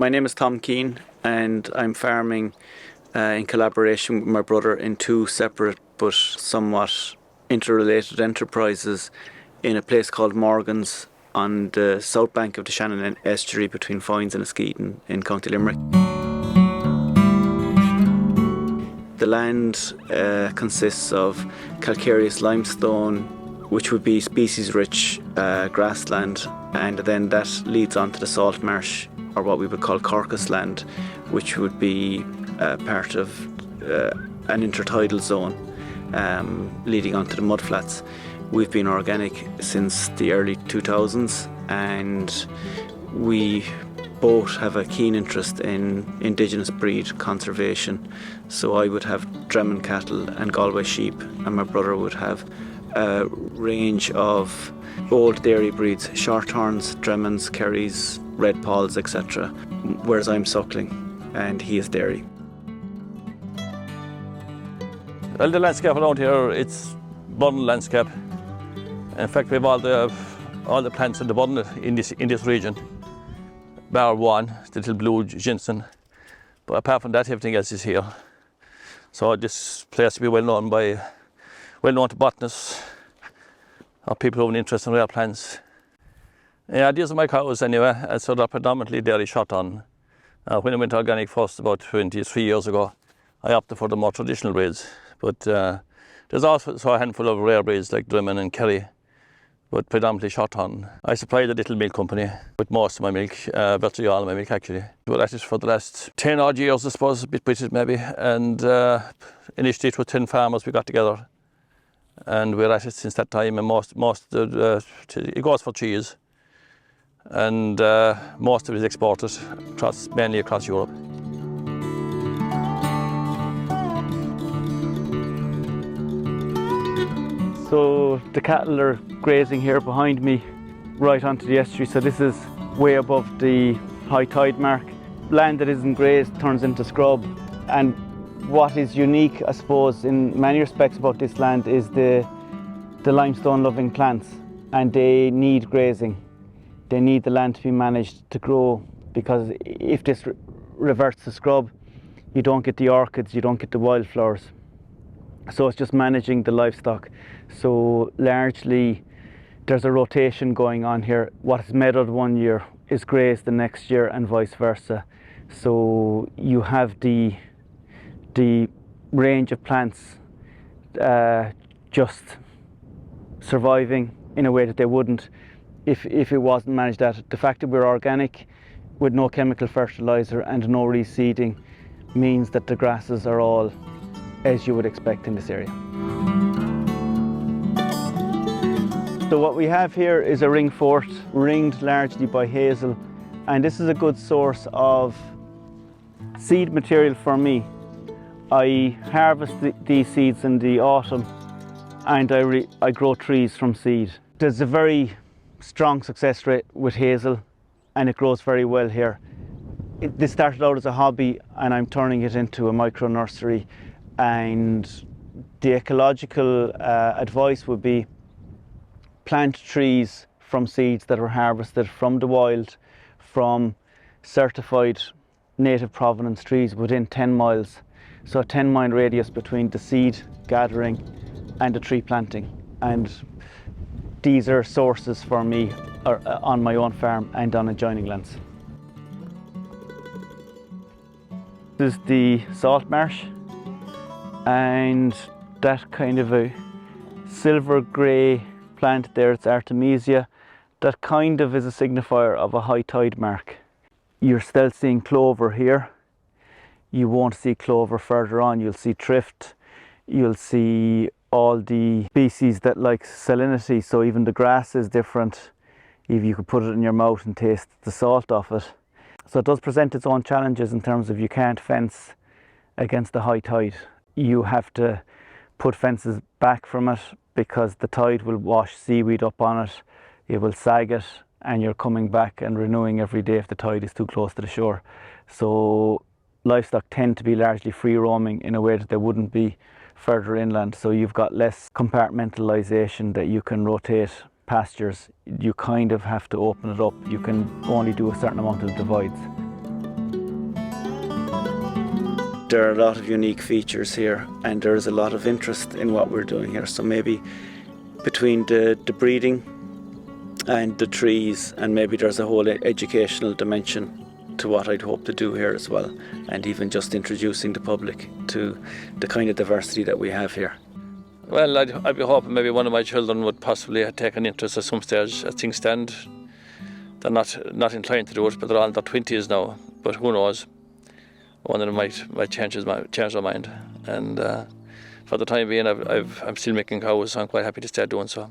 My name is Tom Keane and I'm farming in collaboration with my brother in two separate but somewhat interrelated enterprises in a place called Morgan's on the south bank of the Shannon Estuary between Foynes and Askeaton in County Limerick. The land consists of calcareous limestone, which would be species-rich grassland, and then that leads on to the salt marsh, or what we would call Corcus land, which would be part of an intertidal zone leading onto the mudflats. We've been organic since the early 2000s, and we both have a keen interest in indigenous breed conservation. So I would have Dremen cattle and Galway sheep, and my brother would have a range of old dairy breeds, shorthorns, Dremens, Kerrys, red Pauls, etc. Whereas I'm suckling and he is dairy. Well, the landscape around here, it's Burren landscape. In fact, we have all the plants in the Burren in this region, bar one, the little blue ginseng. But apart from that, everything else is here. So this place will be well known to botanists or people who have an interest in rare plants. Yeah, these are my cows anyway, and so they're predominantly dairy short-on. When I went organic first about 23 years ago, I opted for the more traditional breeds. But there's also a handful of rare breeds like Dremen and Kerry, but predominantly short-on. I supply the little milk company with most of my milk, virtually all of my milk actually. We're at it for the last 10 odd years, I suppose, a bit British maybe, and initially it was 10 farmers we got together. And we're at it since that time, and it goes for cheese. And most of it is exported, mainly across Europe. So the cattle are grazing here behind me, right onto the estuary. So this is way above the high tide mark. Land that isn't grazed turns into scrub. And what is unique, I suppose, in many respects about this land is the limestone-loving plants, and they need grazing. They need the land to be managed to grow, because if this reverts to scrub, you don't get the orchids, you don't get the wildflowers. So it's just managing the livestock. So largely there's a rotation going on here. What is meadowed one year is grazed the next year, and vice versa. So you have the range of plants just surviving in a way that they wouldn't if it wasn't managed that. The fact that we're organic with no chemical fertilizer and no reseeding means that the grasses are all as you would expect in this area. So what we have here is a ring fort, ringed largely by hazel, and this is a good source of seed material for me. I harvest these seeds in the autumn, and I grow trees from seed. There's a very strong success rate with hazel, and it grows very well here. This started out as a hobby, and I'm turning it into a micro nursery. And the ecological advice would be plant trees from seeds that are harvested from the wild, from certified native provenance trees within 10 miles. So a 10-mile radius between the seed gathering and the tree planting. And these are sources for me on my own farm and on adjoining lands. This is the salt marsh, and that kind of a silver grey plant there, it's Artemisia, that kind of is a signifier of a high tide mark. You're still seeing clover here. You won't see clover further on. You'll see thrift, you'll see all the species that like salinity, so even the grass is different. If you could put it in your mouth and taste the salt of it. So it does present its own challenges in terms of you can't fence against the high tide. You have to put fences back from it because the tide will wash seaweed up on it, it will sag it, and you're coming back and renewing every day if the tide is too close to the shore. So livestock tend to be largely free roaming in a way that they wouldn't be further inland. So you've got less compartmentalization that you can rotate pastures. You kind of have to open it up. You can only do a certain amount of divides. there are a lot of unique features here, and there's a lot of interest in what we're doing here. So maybe between the breeding and the trees, and maybe there's a whole educational dimension to what I'd hope to do here as well, and even just introducing the public to the kind of diversity that we have here. Well, I'd be hoping maybe one of my children would possibly take an interest at some stage. As things stand, they're not inclined to do it, but they're all in their 20s now. But who knows? One of them might change their mind. And for the time being, I'm still making cows, so I'm quite happy to stay doing so.